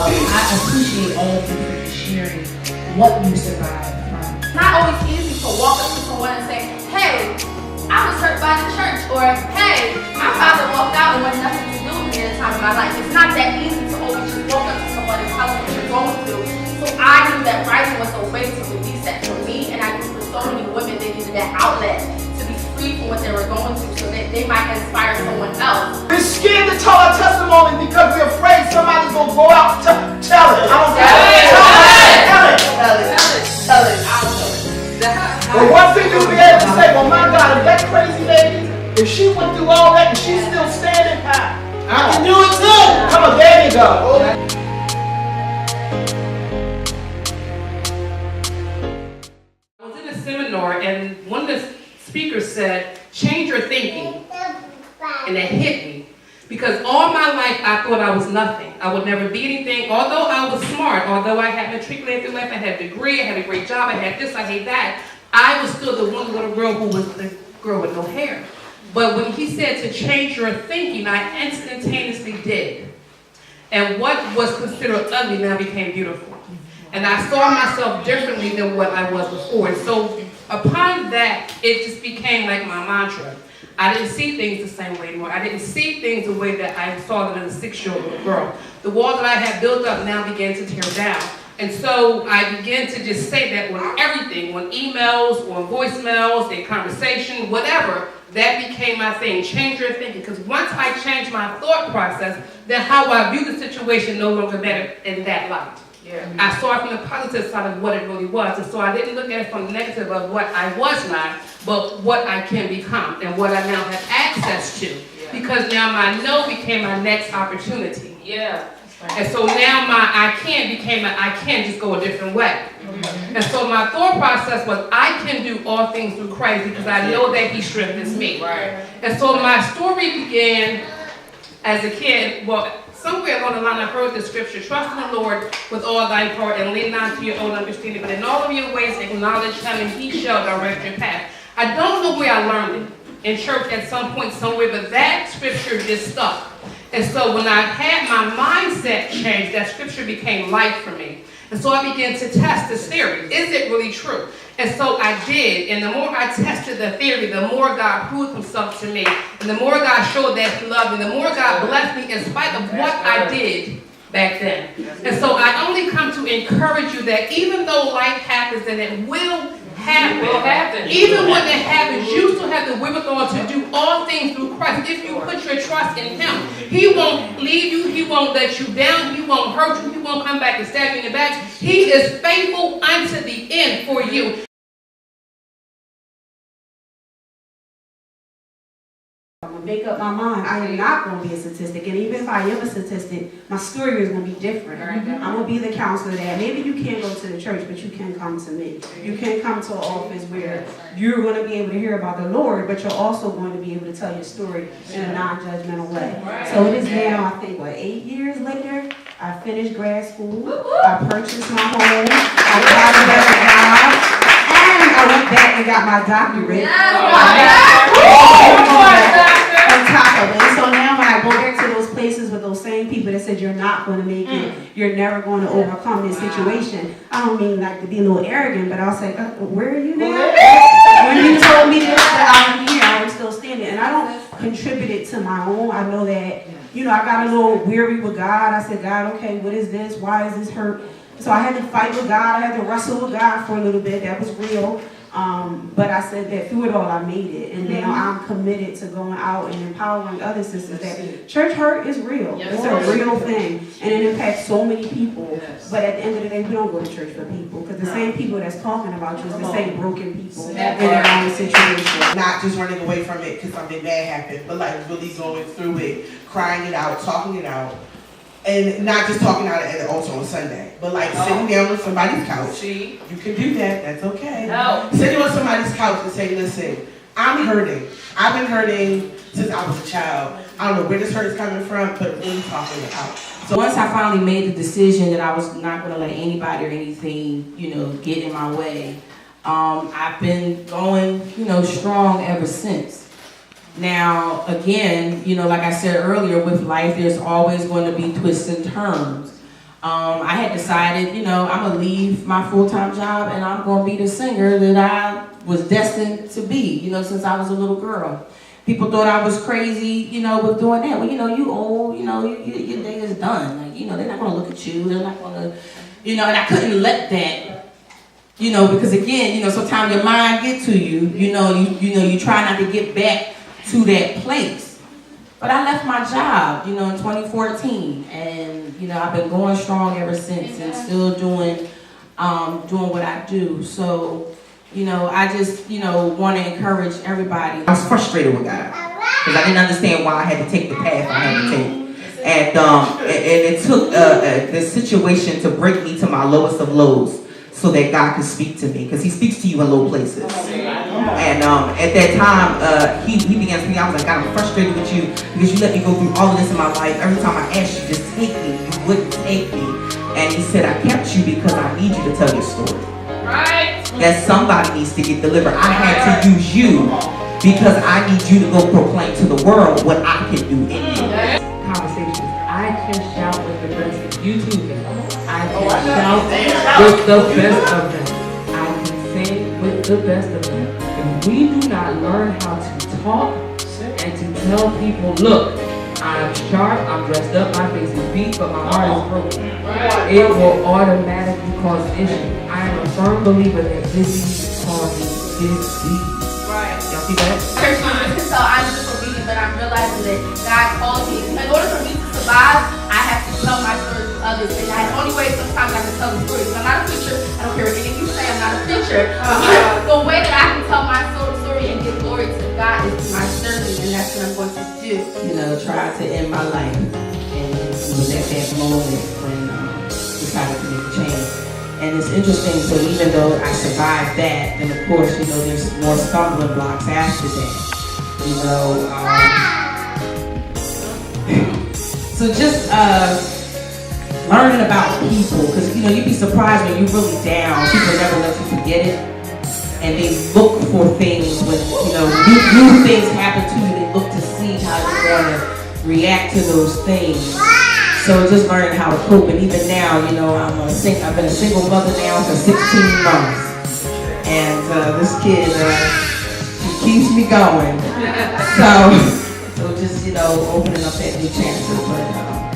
I appreciate all of you for sharing what you survived from. It's not always easy to walk up to someone and say, hey, I was hurt by the church, or hey, my father walked out and wanted nothing to do with me at a time in my life. It's not that easy to always just walk up to someone and tell them what you're going through. So I knew that writing was a way to release that for me, and I knew for so many women they needed that outlet to be free from what they were going through so that they might inspire someone else. We're scared to tell our testimony because we're afraid somebody's going to go out and tell it. I don't care. Tell it. But one thing you'll be able to say, well, my God, if that crazy lady, if she went through all that and she's still standing, I can do it too. Come on, there you go. I was in a seminar and one of the speakers said, change your thinking. And that hit me. Because all my life I thought I was nothing. I would never be anything. Although I was smart, although I had matriculated through life, I had a degree, I had a great job, I had this, I had that, I was still the one little girl who was the girl with no hair. But when he said to change your thinking, I instantaneously did. And what was considered ugly now became beautiful. And I saw myself differently than what I was before. And so upon that, it just became like my mantra. I didn't see things the same way anymore. I didn't see things the way that I saw them as a 6-year-old little girl. The wall that I had built up now began to tear down. And so I began to just say that on everything, on emails, on voicemails, in conversation, whatever, that became my thing. Change your thinking. Because once I changed my thought process, then how I view the situation no longer mattered in that light. Yeah. I saw it from the positive side of what it really was. And so I didn't look at it from the negative of what I was not, but what I can become and what I now have access to. Yeah. Because now my no became my next opportunity. Yeah. And so now my I can became a I can just go a different way. Mm-hmm. And so my thought process was I can do all things through Christ because I know that He strengthens me. Right. And so my story began as a kid. Well, somewhere along the line I heard the scripture, trust in the Lord with all thy heart and lean not to your own understanding, but in all of your ways acknowledge Him and He shall direct your path. I don't know where I learned it, in church at some point somewhere, but that scripture just stuck. And so when I had my mindset changed, that scripture became life for me. And so I began to test this theory. Is it really true? And so I did. And the more I tested the theory, the more God proved Himself to me. And the more God showed that He loved me, the more God blessed me in spite of what I did back then. And so I only come to encourage you that even though life happens, and it will happen. Even when it happens, you still have the wherewithal to do all things through Christ. If you put your trust in Him, He won't leave you. He won't let you down. He won't hurt you. He won't come back and stab you in the back. He is faithful unto the end for you. I'm going to make up my mind. I am not going to be a statistic. And even if I am a statistic, my story is going to be different. I'm going to be the counselor that maybe you can't go to the church, but you can come to me. You can come to an office where you're going to be able to hear about the Lord, but you're also going to be able to tell your story in a non-judgmental way. So it is now, I think, 8 years later, I finished grad school. I purchased my home. I got a better job. And I went back and got my doctorate. On top of it. So now when I go back to those places with those same people that said you're not going to make it, you're never going to overcome this situation, I don't mean like to be a little arrogant, but I'll say, where are you now? When you told me this, that I'm here, I'm still standing. And I don't contribute it to my own. I know that, I got a little weary with God. I said, God, okay, what is this? Why is this hurt? So I had to fight with God. I had to wrestle with God for a little bit. That was real. But I said that through it all, I made it. And now I'm committed to going out and empowering other sisters that church hurt is real. It's a real thing. And it impacts so many people. But at the end of the day, we don't go to church for people. Because the same people that's talking about you is the same broken people in their own situation. Not just running away from it because something bad happened, but like really going through it, crying it out, talking it out. And not just talking out at the altar on Sunday, but like sitting down on somebody's couch. You can do that, that's okay. Sitting on somebody's couch and saying, listen, I'm hurting. I've been hurting since I was a child. I don't know where this hurt is coming from, but really talking it out. So once I finally made the decision that I was not going to let anybody or anything, get in my way, I've been going, strong ever since. Now, again, like I said earlier, with life, there's always going to be twists and turns. I had decided, you know, I'm gonna leave my full-time job and I'm gonna be the singer that I was destined to be, you know, since I was a little girl. People thought I was crazy, you know, with doing that. Well, you know, you old, you know, your day is done. Like, you know, they're not gonna look at you, they're not gonna, you know, and I couldn't let that, you know, because again, you know, sometimes your mind get to you, you know, you try not to get back to that place. But I left my job, you know, in 2014, and you know, I've been going strong ever since, and still doing what I do. So, you know, I just, you know, want to encourage everybody. I was frustrated with God because I didn't understand why I had to take the path I had to take, and it took this situation to break me to my lowest of lows, so that God could speak to me, because He speaks to you in low places. And at that time, he began speaking. I was like, God, I'm frustrated with you because you let me go through all of this in my life. Every time I asked you, just take me, you wouldn't take me. And He said, I kept you because I need you to tell your story. Right. That somebody needs to get delivered. I had to use you because I need you to go proclaim to the world what I can do in you. Conversations. I can shout with the best of you too. I can shout with the best of them. I can sing with the best of them. If we do not learn how to talk and to tell people, look, I'm sharp, I'm dressed up, my face is beat, but my heart is broken, it will automatically cause issues. I am a firm believer that disease causes disease. Right. Y'all see that? So I'm disobedient, but I'm realizing that God called me. In order for me to survive, I have to tell my story to others. And the only way sometimes I can tell the story. I'm not a preacher. I don't care what any of you say. I'm not a preacher. The way that I can tell my story and give glory to God is through my serving, and that's what I'm going to do. You know, tried to end my life, and it was at that moment when I decided to make a change. And it's interesting, so even though I survived that, then of course, you know, there's more stumbling blocks after that. You know, so just learning about people, because you know, you'd be surprised when you're really down, people never let you forget it. And they look for things when, you know, new things happen to you, they look to see how you're going to react to those things. So just learning how to cope, and even now, you know, I've been a single mother now for 16 months, and this kid, she keeps me going. So just, you know, opening up that new chapter, but